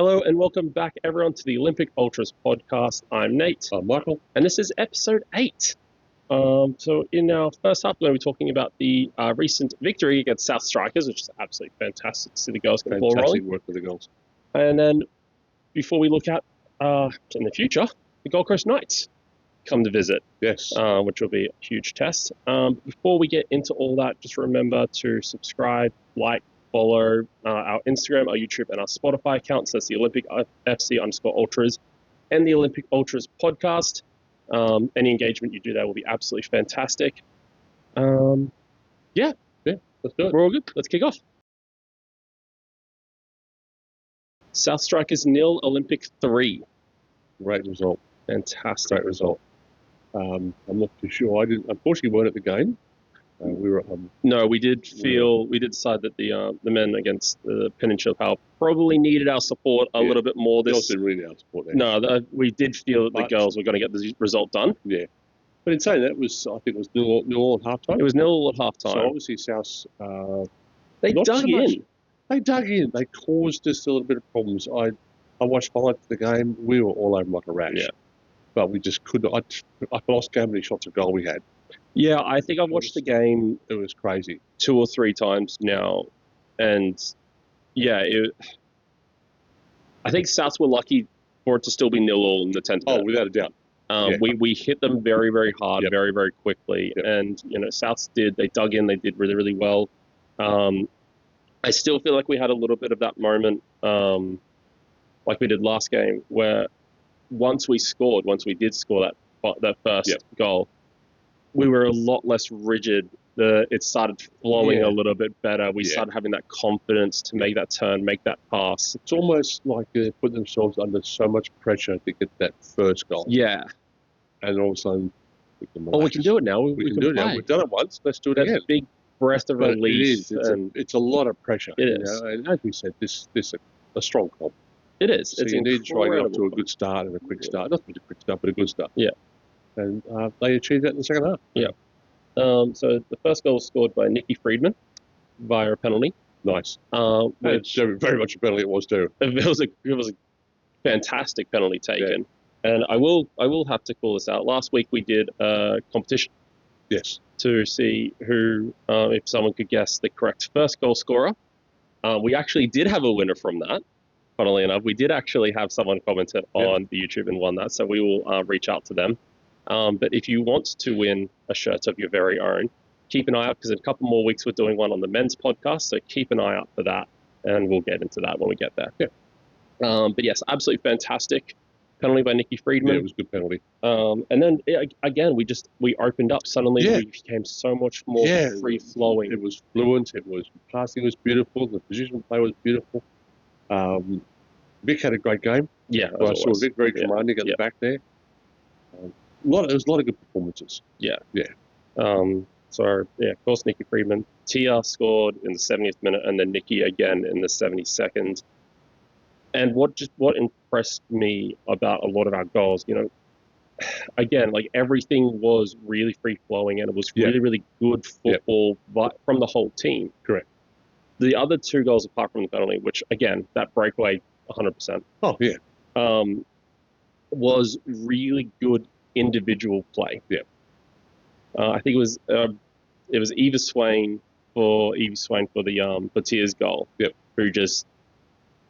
Hello and welcome back, everyone, to the Olympic Ultras podcast. I'm Nate. I'm Michael. And this is episode 8. So in our first half, we're going to be talking about the recent victory against South Strikers, which is absolutely fantastic to see the girls get the ball rolling. Fantastic work with the girls. And then before we look at in the future, the Gold Coast Knights come to visit. Yes. Which will be a huge test. Before we get into all that, just remember to subscribe, like, follow our Instagram, our YouTube, and our Spotify accounts. That's the Olympic FC_Ultras and the Olympic Ultras podcast. Any engagement you do there will be absolutely fantastic. Yeah, let's do it. We're all good. Let's kick off. South Strikers 0, Olympic 3. Great result. Fantastic. Great result. I'm not too sure. Unfortunately, weren't at the game. We were. No, we did decide that the men against the Peninsula Power probably needed our support a little bit more. Girls didn't really need our support there. No, we did feel that the girls were going to get the result done. Yeah. But in saying that, I think it was nil at halftime. It was 0 at halftime. So obviously South. They dug in. They dug in. They caused us a little bit of problems. I watched highlights of the game. We were all over like a rash. Yeah. But we just couldn't. I lost how many shots of goal we had. Yeah, I think I've watched the game. It was crazy. 2 or 3 times now, and yeah, I think Souths were lucky for it to still be 0-0 in the 10th minute. Oh, without a doubt. We hit them very, very hard, Yep. very, very quickly, Yep. and Souths they dug in, they did really, really well. I still feel like we had a little bit of that moment, like we did last game, where once we did score that first Yep. goal, we were a lot less rigid. It started flowing a little bit better. We started having that confidence to make that turn, make that pass. It's almost like they put themselves under so much pressure to get that first goal. Yeah. And all of a sudden, we can we can do it now. We can do it now. We've done it once. Let's do it That's again. a big breath of relief. It's a lot of pressure. It is. And as we said, this is a strong comp. It is. So it's you need to try and get off to a incredible. good start and a quick start. Not a quick start, but a good start. Yeah. And they achieved that in the second half. Yeah. So the first goal was scored by Nikki Friedman via a penalty. Nice. Which Very much a penalty it was too. it was a fantastic penalty taken. And I will have to call this out. Last week we did a competition. Yes. To see who, if someone could guess the correct first goal scorer. We actually did have a winner from that. Funnily enough, we did actually have someone commented on the YouTube and won that, so we will reach out to them. But if you want to win a shirt of your very own, keep an eye out, because in a couple more weeks we're doing one on the men's podcast, so keep an eye out for that, and we'll get into that when we get there. Yeah. But yes, absolutely fantastic penalty by Nikki Friedman. Yeah, it was a good penalty. And then again, we opened up. Suddenly we became so much more free flowing. It was fluent. Passing was beautiful. The position play was beautiful. Vic had a great game. Yeah, I saw Vic very commanding at the back there. There was a lot of good performances. Yeah. Yeah. So, of course, Nikki Friedman. Tia scored in the 70th minute, and then Nikki again in the 72nd. And what impressed me about a lot of our goals, again, like everything was really free flowing, and it was really, really good football from the whole team. Correct. The other 2 goals, apart from the penalty, which again, that breakaway, 100%. Oh yeah. Was really good individual play. Yeah. I think it was Eva Swain for Tia's goal. Yep. Who just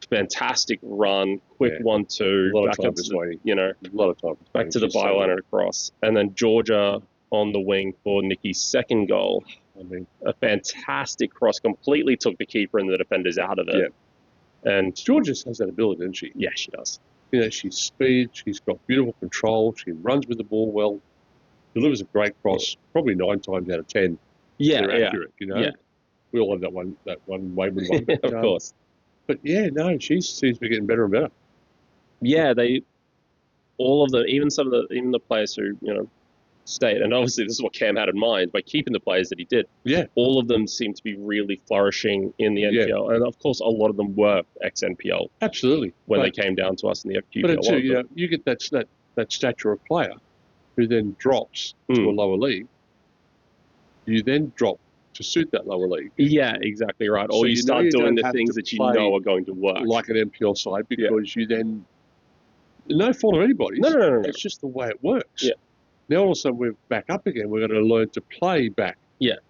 fantastic run, quick 1-2, back up to a lot of time. Back to the byline and across, and then Georgia on the wing for Nikki's second goal. I mean, a fantastic cross, completely took the keeper and the defenders out of it. Yeah. And Georgia has that ability, doesn't she? Yeah, she does. She's speed. She's got beautiful control. She runs with the ball well. Delivers a great cross. Probably 9 times out of 10. Yeah, they're accurate. Yeah. We all have that one Weymouth one. But, of course. But she seems to be getting better and better. Yeah, even the players who stayed, and obviously this is what Cam had in mind by keeping the players that he did. Yeah. All of them seem to be really flourishing in the NPL, and of course a lot of them were ex-NPL. Absolutely. When they came down to us in the FQPL. But too, you get that stature of player who then drops to a lower league. You then drop to suit that lower league. Yeah, exactly right. Or So you you know start you doing don't the have things to that you play know are going to work. like an NPL side, because you then, no fault of anybody's. No. It's just the way it works. Yeah. Now all of a sudden we're back up again. We're going to learn to play back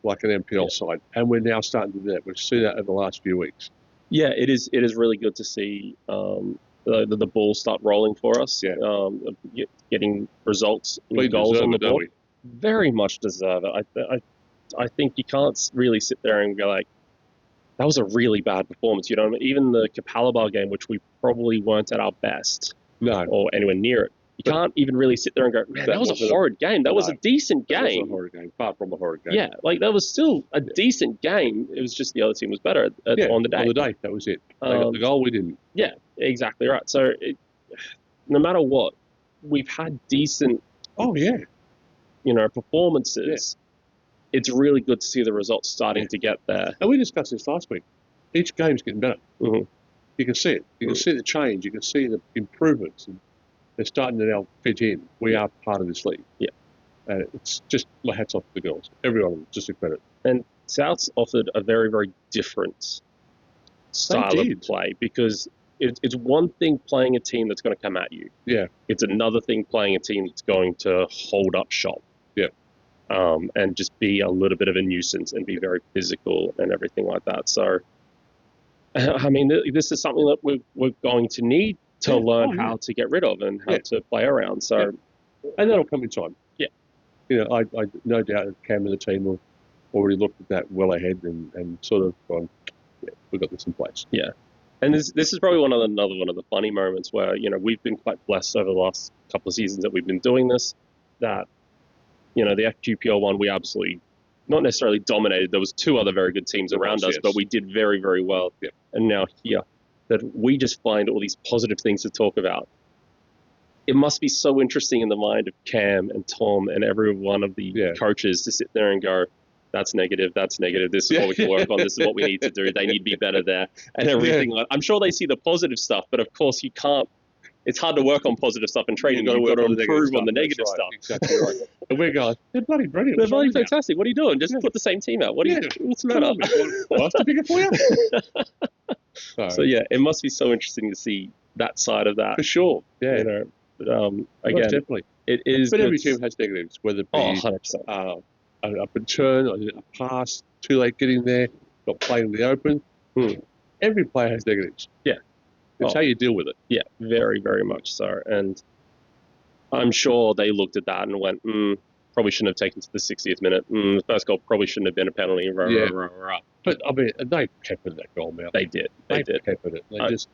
like an NPL side, and we're now starting to do that. We've seen that over the last few weeks. Yeah, it is really good to see the ball start rolling for us. Yeah. Getting results, We goals deserve on the it, don't board. we? Very much deserve it. I think you can't really sit there and go like, that was a really bad performance. You know, even the Capalaba game, which we probably weren't at our best No. or anywhere near it. You can't even really sit there and go, man, that was a horrid game. That was a decent game. That was a horrid game, far from a horrid game. Yeah, like that was still a decent game. It was just the other team was better on the day. On the day, that was it. They got the goal, we didn't. Yeah, exactly right. So no matter what, we've had decent, performances. Yeah. It's really good to see the results starting to get there. And we discussed this last week. Each game's getting better. Mm-hmm. You can see it. You can see the change. You can see the improvements. And they're starting to now fit in. We are part of this league. Yeah. And it's just my hats off to the girls. Everyone, just a credit. And South's offered a very, very different style of play, because it's one thing playing a team that's going to come at you. Yeah. It's another thing playing a team that's going to hold up shop. Yeah. And just be a little bit of a nuisance and be very physical and everything like that. So, I mean, this is something that we're going to need to learn how to get rid of and how to play around. So, and that'll come in time. Yeah. You know, I no doubt that Cam and the team have already looked at that well ahead and sort of gone, we've got this in place. Yeah. And this is probably another one of the funny moments where, we've been quite blessed over the last couple of seasons that we've been doing this, that, the FQPL one, we absolutely not necessarily dominated. There was two other very good teams around us, but we did very, very well. Yeah. And now here, that we just find all these positive things to talk about. It must be so interesting in the mind of Cam and Tom and every one of the coaches to sit there and go, that's negative, this is what we can work on, this is what we need to do, they need to be better there, and everything. Yeah. I'm sure they see the positive stuff, but of course you can't. It's hard to work on positive stuff in training. You've got to improve on the negative stuff. Exactly right. And we're going, they're bloody brilliant. They're bloody fantastic. What are you doing? Just put the same team out. What's the matter? I'll have to pick it for you. So yeah, it must be so interesting to see that side of that. For sure. Yeah. Again, definitely. It is. But every team has negatives, whether it be 100%. An up and turn, a pass, too late getting there, got played in the open. Every player has negatives. Yeah. It's how you deal with it. Yeah, very, very much so. And I'm sure they looked at that and went, probably shouldn't have taken to the 60th minute. The first goal probably shouldn't have been a penalty. But, I mean, they peppered that goal, Mal. They did. They peppered it. They just,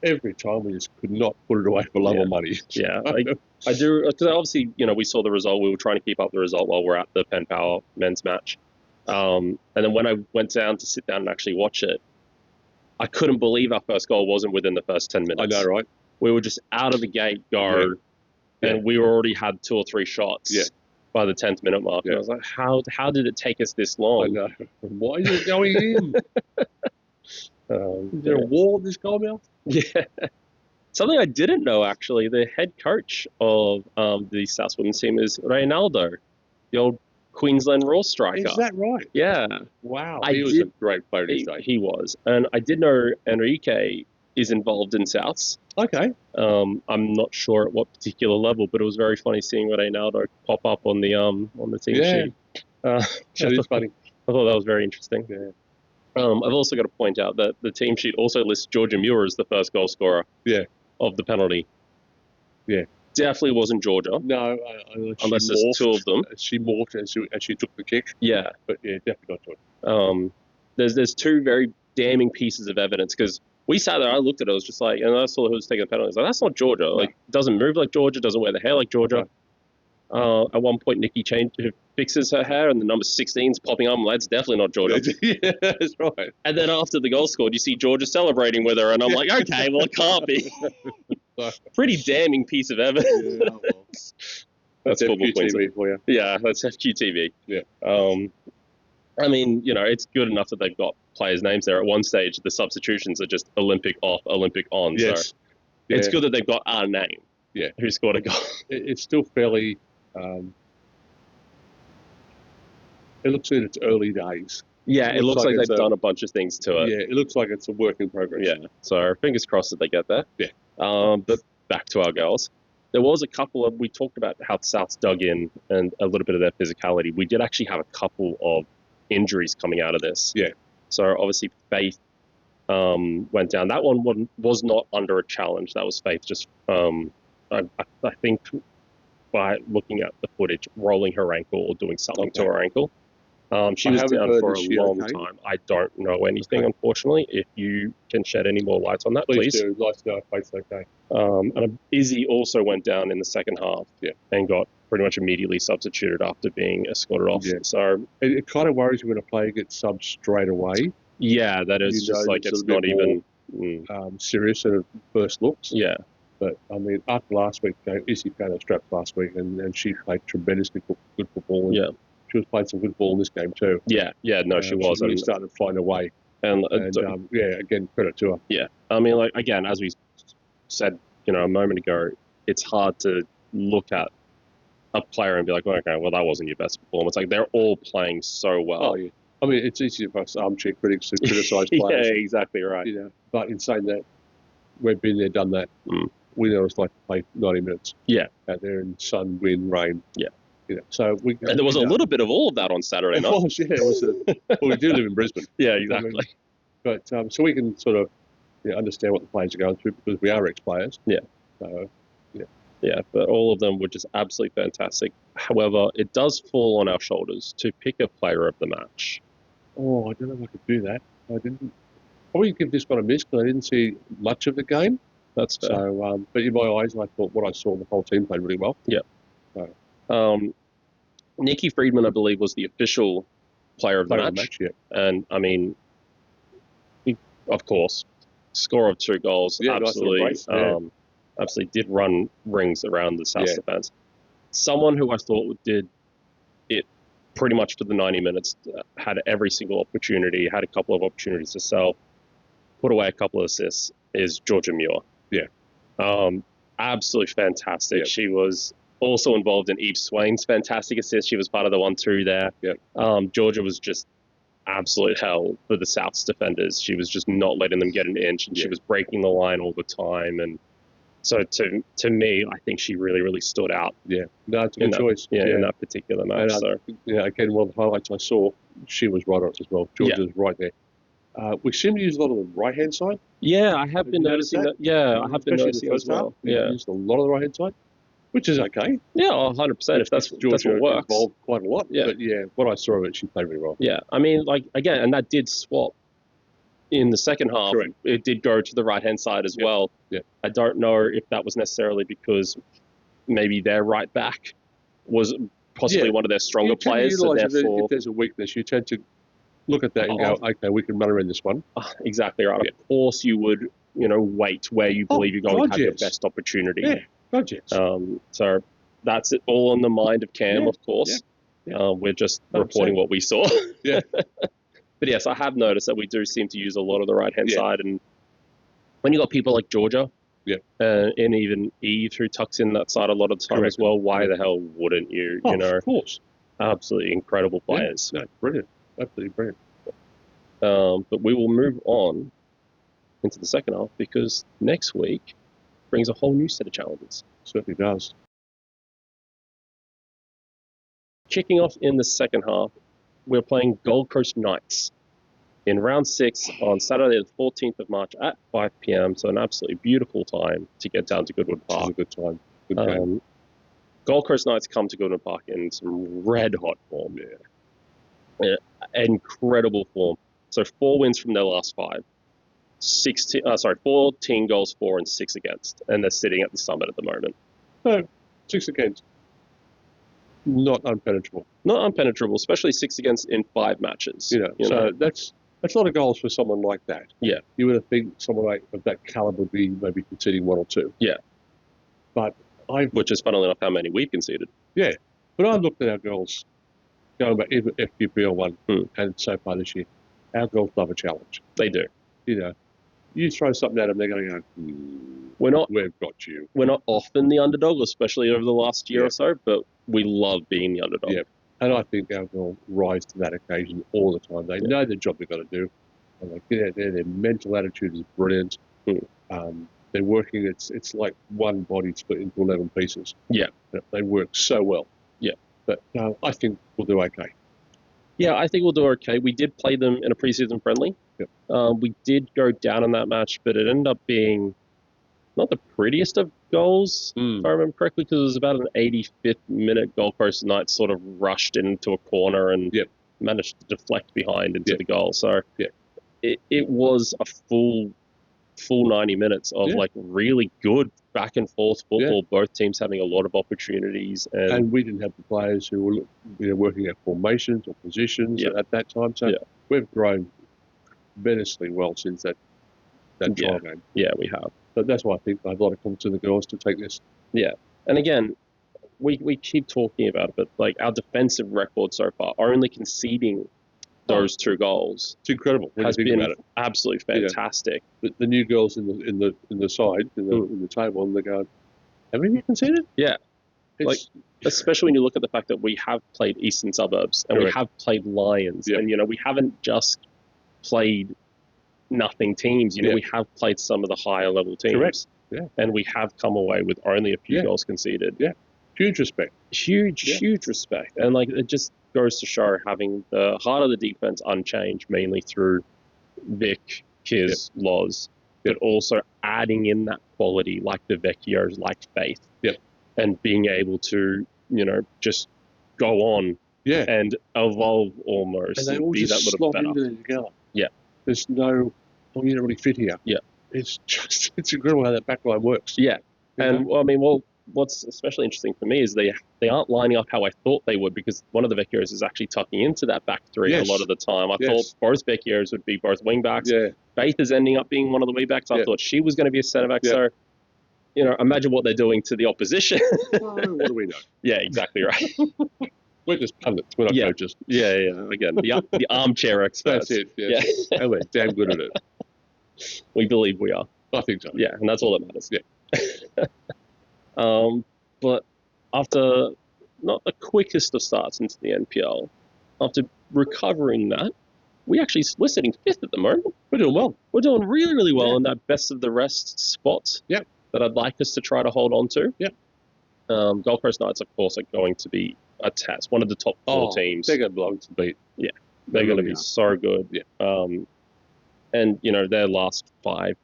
every time we just could not put it away for love or money. Yeah, I do. Because obviously, we saw the result. We were trying to keep up the result while we're at the Penn Power men's match. And then when I went down to sit down and actually watch it, I couldn't believe our first goal wasn't within the first 10 minutes. I know, right? We were just out of the gate and we already had 2 or 3 shots by the 10th minute mark. And I was like, how did it take us this long? I know. Why are you going in? Is there a wall in this goal, Mel? Yeah. Something I didn't know, actually, the head coach of the South Women's team is Reynaldo, the old Queensland Roar striker. Is that right? Yeah. Wow. He was a great player this day. He was. And I did know Enrique is involved in Souths. Okay. I'm not sure at what particular level, but it was very funny seeing Reynaldo pop up on the team sheet. That is funny. I thought that was very interesting. Yeah. I've also got to point out that the team sheet also lists Georgia Muir as the first goal scorer of the penalty. Yeah. Definitely wasn't Georgia. No, unless there's 2 of them. She morphed and she took the kick. Yeah. But yeah, definitely not Georgia. There's 2 very damning pieces of evidence, because we sat there, I looked at it, I was just like, and I saw who was taking the penalty. I was like, that's not Georgia. No. Like, doesn't move like Georgia, doesn't wear the hair like Georgia. No. At one point, Nikki fixes her hair, and the number 16's popping up. That's definitely not Georgia. Yeah, that's right. And then after the goal scored, you see Georgia celebrating with her, and I'm like, okay, well, it can't be. Pretty damning piece of evidence. Yeah, well. That's FQTV for you. Yeah, that's FQTV. Yeah. I mean, it's good enough that they've got players' names there. At one stage, the substitutions are just Olympic off, Olympic on. Yes. So it's good that they've got our name. Yeah. Who scored a goal. It's still fairly It looks in its early days. Yeah, it looks like it's they've done a bunch of things to it. Yeah, it looks like it's a work in progress. Yeah, so fingers crossed that they get there. Yeah. But back to our girls. There was a couple of, we talked about how Souths dug in and a little bit of their physicality. We did actually have a couple of injuries coming out of this. Yeah. So obviously Faith went down. That one was not under a challenge. That was Faith just, I think by looking at the footage, rolling her ankle or doing something to her ankle. She was down for a long time. I don't know anything, unfortunately. If you can shed any more light on that, please. Do. Nice to know if Faith's okay. And Izzy also went down in the second half and got pretty much immediately substituted after being escorted off. Yeah. So it kind of worries you when a player gets subbed straight away. Yeah, that is just like it's not even serious at first looks. Yeah. But, I mean, after last week, Izzy found her straps last week, and she played tremendously good football. And she was playing some good ball in this game too. Yeah, no, she was. She really started to find a way. And again, credit to her. Yeah. I mean, like, again, as we said, a moment ago, it's hard to look at a player and be like, okay, well, that wasn't your best performance. Like, they're all playing so well. Oh, yeah. I mean, it's easy for us armchair critics to criticise players. Yeah, exactly right. But in saying that, we've been there, done that. We know it's like to play 90 minutes. Yeah. Out there in sun, wind, rain. Yeah. So and there was a little bit of all of that on Saturday night. It was, yeah. It was well, we do live in Brisbane. Yeah, exactly. But so we can sort of understand what the players are going through because we are ex-players. Yeah. So, yeah, but all of them were just absolutely fantastic. However, it does fall on our shoulders to pick a player of the match. Oh, I don't know if I could do that. I didn't. Probably give this one a miss because I didn't see much of the game. That's fair. So, but in my eyes, I thought what I saw, the whole team played really well. Yeah. So. Nikki Friedman, I believe, was the official player of the match. And, I mean, of course, score of 2 goals, absolutely, absolutely did run rings around the South defence. Someone who I thought did it pretty much for the 90 minutes, had every single opportunity, had a couple of opportunities to sell, put away a couple of assists, is Georgia Muir. Yeah. Absolutely fantastic. She was also involved in Eve Swain's fantastic assist. She was part of the 1-2 there. Yeah. Georgia was just absolute hell for the South's defenders. She was just not letting them get an inch, and she was breaking the line all the time. And so to me, I think she really, really stood out. Yeah, no, it's a good choice. In that particular match. Again, one of the highlights I saw, she was right on it as well. Georgia's right there. We seem to use a lot of the right-hand side. Yeah, I have been noticing that. Yeah, I have been noticing as well. Yeah, used a lot of the right-hand side, which is okay. Yeah, 100%. If that's Georgia what works. Involved quite a lot. Yeah. But what I saw of it, she played really well. Yeah, I mean, like, again, and that did swap in the second half. Correct. It did go to the right-hand side as well. Yeah. I don't know if that was necessarily because maybe their right back was possibly one of their stronger players. So therefore, if there's a weakness, you tend to look at that and go, okay, we can run around this one. Exactly right. Of course you would, wait where you believe you're going to have your best opportunity. Yeah, God, yes. So that's it all in the mind of Cam, of course. Yeah. We're just 100%. Reporting what we saw. Yeah. But yes, I have noticed that we do seem to use a lot of the right-hand side. And when you got people like Georgia and even Eve, who tucks in that side a lot of the time as well, why the hell wouldn't you? Of course. Absolutely incredible players. No, brilliant. Absolutely brilliant. But we will move on into the second half because next week brings a whole new set of challenges. Certainly does. Kicking off in the second half, we're playing Gold Coast Knights in round 6 on Saturday the 14th of March at 5 p.m. So an absolutely beautiful time to get down to Goodwood Park. It's a good time. Good game. Gold Coast Knights come to Goodwood Park in some red-hot form. Yeah. Incredible form. So 4 wins from their last 5. 14 goals for and 6 against. And they're sitting at the summit at the moment. No, 6 against. Not unpenetrable. Not unpenetrable, especially 6 against in 5 matches. So that's a lot of goals for someone like that. Yeah. You would have think someone of that caliber would be maybe conceding 1 or 2. Yeah. But which is funnily enough how many we've conceded. Yeah. But I've looked at our goals going back even FQPL 1 and so far this year. Our goals love a challenge. They do. You throw something at them, they're going to go, we've got you. We're not often the underdog, especially over the last year or so, but we love being the underdog. Yeah. And I think our girls rise to that occasion all the time. They know the job they've got to do, and they get out there. Their mental attitude is brilliant. They're working. It's like one body split into 11 pieces. Yeah. They work so well. Yeah. But I think we'll do okay. Yeah, I think we'll do okay. We did play them in a preseason friendly. Yep. We did go down in that match, but it ended up being not the prettiest of goals, if I remember correctly, because it was about an 85th minute Gold Coast Knights sort of rushed into a corner and managed to deflect behind into the goal. So it was a full 90 minutes of like really good back and forth football. Both teams having a lot of opportunities, and we didn't have the players who were working at formations or positions at that time. So we've grown tremendously well since that trial game. Yeah, we have. But that's why I think I have a lot of confidence in the girls to take this. Yeah, and again, we keep talking about it, but like our defensive record so far, only conceding those 2 goals, it's incredible. Has been absolutely fantastic. The new girls in the side in the table, and they're going, "Have we conceded?" Yeah, like especially when you look at the fact that we have played Eastern Suburbs and we have played Lions, and we haven't just played nothing teams. We have played some of the higher level teams. Correct. Yeah. And we have come away with only a few goals conceded. Yeah. Huge respect. Huge respect. And like it just goes to show having the heart of the defense unchanged, mainly through Vic, Kiz, Loz, but also adding in that quality like the Vecchios, like Faith. And being able to, just go on and evolve almost. And they all be just that little slot better. into it together. Yeah. There's no, you don't really fit here. Yeah. It's incredible how that back line works. Yeah. And what's especially interesting for me is they aren't lining up how I thought they would, because one of the Vecchios is actually tucking into that back three a lot of the time. I thought both Vecchios would be both wing backs. Yeah. Faith is ending up being one of the wing backs. I thought she was going to be a centre back. So, imagine what they're doing to the opposition. What do we know? Yeah, exactly right. We're just pundits. We're not coaches. Yeah. Again, the armchair experts. That's it. Yeah. And we're damn good at it. We believe we are. I think so. Yeah, and that's all that matters. Yeah. But after not the quickest of starts into the NPL, after recovering that, we're sitting 5th at the moment. We're doing well. We're doing really, really well in that best of the rest spot that I'd like us to try to hold on to. Yeah. Gold Coast Knights, of course, are going to be a test. One of the top 4 teams. They're going to belong to beat. Yeah. They're going to be so good. Yeah. And, their last 5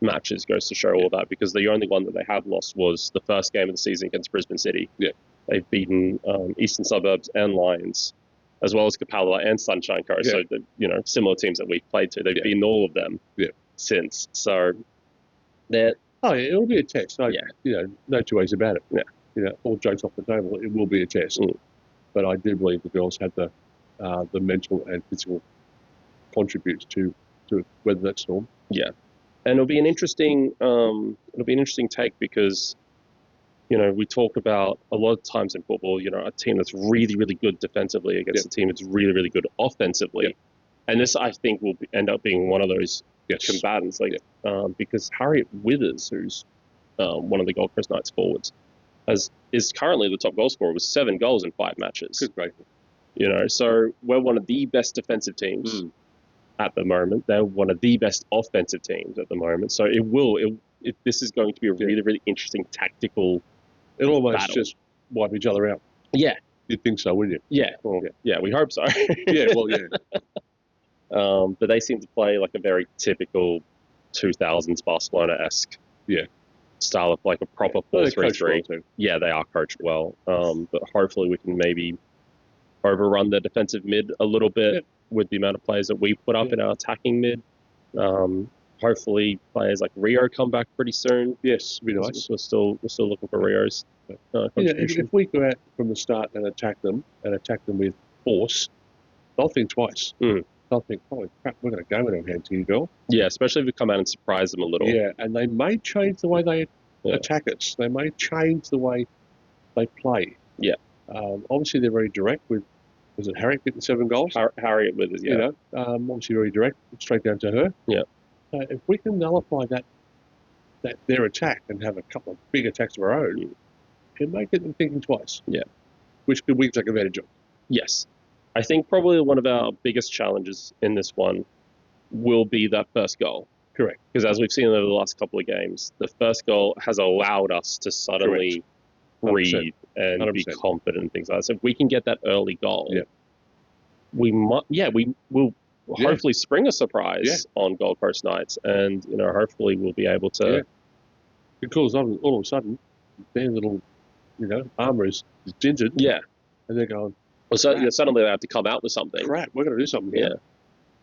matches goes to show all that, because the only one that they have lost was the first game of the season against Brisbane City. Yeah. They've beaten Eastern Suburbs and Lions, as well as Capella and Sunshine Coast. Yeah. So, similar teams that we've played to. They've beaten all of them since. So, they're... Oh, yeah, it'll be a test. No 2 ways about it. Yeah. All jokes off the table, it will be a test. But I do believe the girls have the mental and physical contributes to weather that storm. Yeah. And it'll be an interesting take, because, we talk about a lot of times in football, a team that's really, really good defensively against a team that's really, really good offensively. Yeah. And this, I think, will end up being one of those combatants, because Harriet Withers, who's one of the Gold Coast Knights forwards, is currently the top goal scorer with 7 goals in 5 matches. Good break. So we're one of the best defensive teams at the moment. They're one of the best offensive teams at the moment. So this is going to be a really, really interesting tactical It'll almost battle. just wipe each other out. Yeah. You'd think so, wouldn't you? Yeah. Well, yeah, we hope so. But they seem to play like a very typical 2000s Barcelona-esque style of like a proper 4-3-3. Well, yeah, they are coached well. But hopefully we can maybe overrun the defensive mid a little bit with the amount of players that we put up in our attacking mid. Hopefully players like Rio come back pretty soon. Yes, be nice. We're still looking for Rio's contribution. If we go out from the start and attack them with force, they'll think twice. They'll think, holy crap, we're going to go with our hands here, girl. Yeah, especially if we come out and surprise them a little. Yeah, and they may change the way they attack us. They may change the way they play. Yeah. Obviously, they're very direct with, was it Harriet getting 7 goals? Harriet Withers, yeah. Obviously very direct, straight down to her. Yeah. If we can nullify that their attack and have a couple of big attacks of our own, it may get them thinking twice. Yeah. Which we can take advantage of. Yes. I think probably one of our biggest challenges in this one will be that first goal. Correct. Because as we've seen over the last couple of games, the first goal has allowed us to suddenly breathe and 100%. be confident and things like that. So if we can get that early goal, Yeah. we will Yeah. hopefully spring a surprise on Gold Coast Knights, and hopefully we'll be able to. Yeah. Because all of a sudden, their little armour is dinted. Yeah. And they're going, well, suddenly they have to come out with something. Crap, we're going to do something here. Yeah.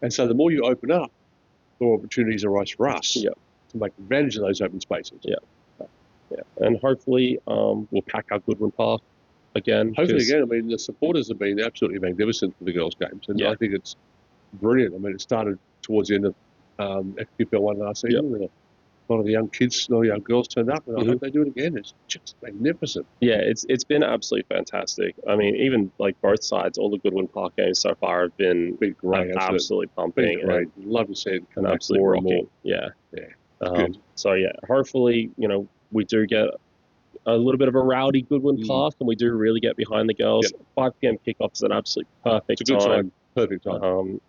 And so the more you open up, the more opportunities arise for us Yeah. to make advantage of those open spaces. Yeah. Yeah. And hopefully we'll pack our Goodwin Park again. Hopefully again. I mean, the supporters have been absolutely magnificent for the girls' games. And I think it's brilliant. I mean, it started towards the end of FQPL 1 last season. Yep. And a lot of the young kids, a lot of young girls turned up, and I hope they do it again. It's just magnificent. Yeah, it's been absolutely fantastic. I mean, even like both sides, all the Goodwin Park games so far have been great, absolutely pumping. Been great. Love to see it come and back absolutely more rocking. and more. Yeah. Good. So yeah, hopefully we do get a little bit of a rowdy Goodwin Park, and we do really get behind the girls. 5 p.m. kickoff is an absolute perfect It's a good time. Perfect time.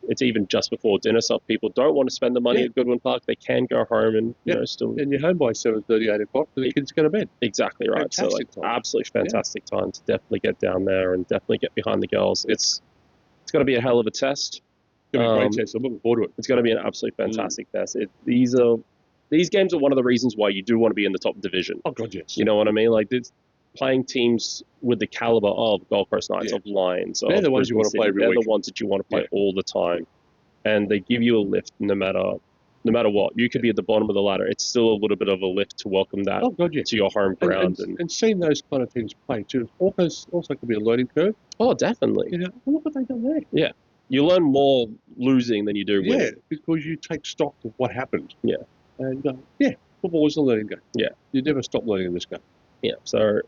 It's even just before dinner, so if people don't want to spend the money at Goodwin Park, they can go home and still. And you're home by 7:30, 8 o'clock, and the kids go to bed. Exactly right. Fantastic so time. Absolutely fantastic time to definitely get down there and definitely get behind the girls. It's going to be a hell of a test. It's going to be a great test. I'm looking forward to it. It's going to be an absolutely fantastic test. These games are one of the reasons why you do want to be in the top division. Oh God, yes. You know what I mean? Like playing teams with the caliber of Gold Coast Knights, of Lions, they're the ones you want to play every week. They're the ones that you want to play all the time, and they give you a lift no matter what. You could be at the bottom of the ladder. It's still a little bit of a lift to welcome that to your home ground. And seeing those kind of teams play too also could be a learning curve. Oh, definitely. Look what they've done there. Yeah. You learn more losing than you do winning. Yeah, because you take stock of what happened. Yeah. And football is a learning game. Yeah. You never stop learning in this game. Yeah. So,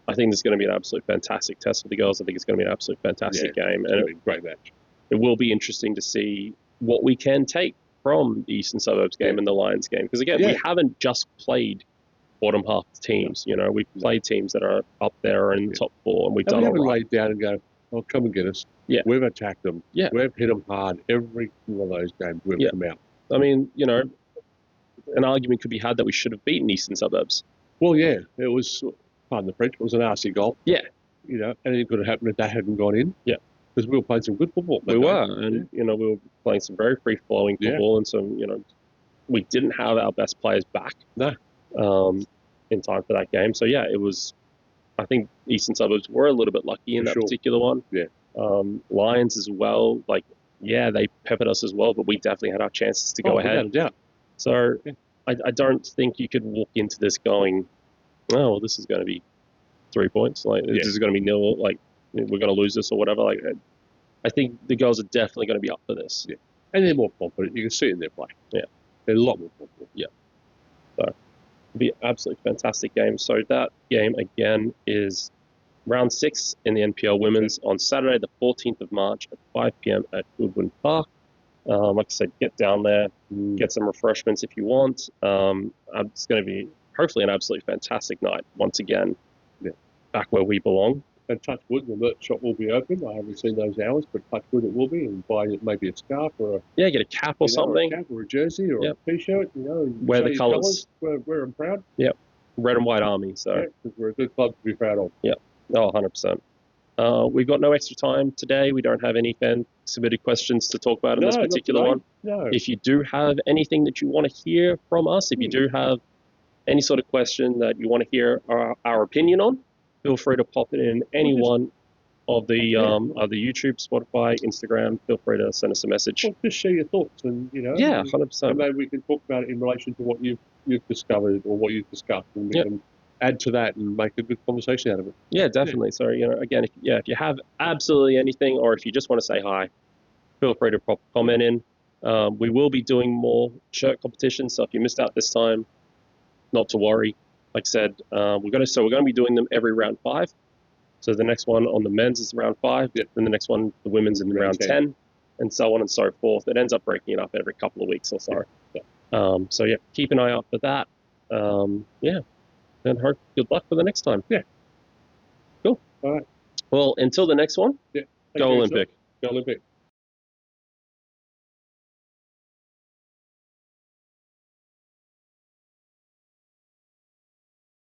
I think this is going to be an absolute fantastic test for the girls. I think it's going to be an absolute fantastic game. It's going to be a great match. It will be interesting to see what we can take from the Eastern Suburbs game and the Lions game. Because, again, we haven't just played bottom half teams. We've played teams that are up there in the top 4, and we've done all right. We haven't laid down and go, oh, come and get us. Yeah. We've attacked them. Yeah. We've hit them hard. Every one of those games we've come out. I mean, an argument could be had that we should have beaten Eastern Suburbs. Well, yeah, it was, pardon the French, it was an RC goal. Yeah. Anything could have happened if that hadn't gone in. Yeah. Because we were playing some good football. We were, and, we were playing some very free-flowing football, and some, we didn't have our best players back. No. In time for that game. So, yeah, it was, I think Eastern Suburbs were a little bit lucky in that particular one. Yeah. Lions as well, they peppered us as well, but we definitely had our chances to go ahead. Without a doubt. So I don't think you could walk into this going, oh, well, this is going to be 3 points. This is going to be nil. We're going to lose this or whatever. I think the girls are definitely going to be up for this. Yeah. And they're more confident. You can see it in their play. Yeah. They're a lot more confident. Yeah. So it'll be an absolutely fantastic game. So that game, again, is round 6 in the NPL Women's on Saturday, the 14th of March at 5 p.m. at Goodwin Park. Like I said, get down there, get some refreshments if you want. It's going to be hopefully an absolutely fantastic night once again, back where we belong. And touch wood, the merch shop will be open. I haven't seen those hours, but touch wood it will be, and buy maybe a scarf or get a cap or something, a cap or a jersey or a t-shirt. And wear the colours. Wear them proud. Yep, red and white army. So because we're a good club to be proud of. Yep. Oh, 100%. We've got no extra time today. We don't have any fan submitted questions to talk about in this particular one. No. If you do have anything that you want to hear from us, if you do have any sort of question that you want to hear our opinion on, feel free to pop it in any one of the YouTube, Spotify, Instagram. Feel free to send us a message. Well, just share your thoughts, and 100%. And maybe we can talk about it in relation to what you've discovered or what you've discussed, and we can add to that and make a good conversation out of it. Yeah, definitely. So again, if you have absolutely anything, or if you just want to say hi, feel free to pop a comment in. We will be doing more shirt competitions, so if you missed out this time, not to worry. Like I said, we're going to be doing them every round 5. So the next one on the men's is round 5, then the next one, the women's, in round 10, and so on and so forth. It ends up breaking it up every couple of weeks or so. So keep an eye out for that. And hope good luck for the next time. Yeah. Cool. All right. Well, until the next one, Thank go you, Olympic. Go Olympic.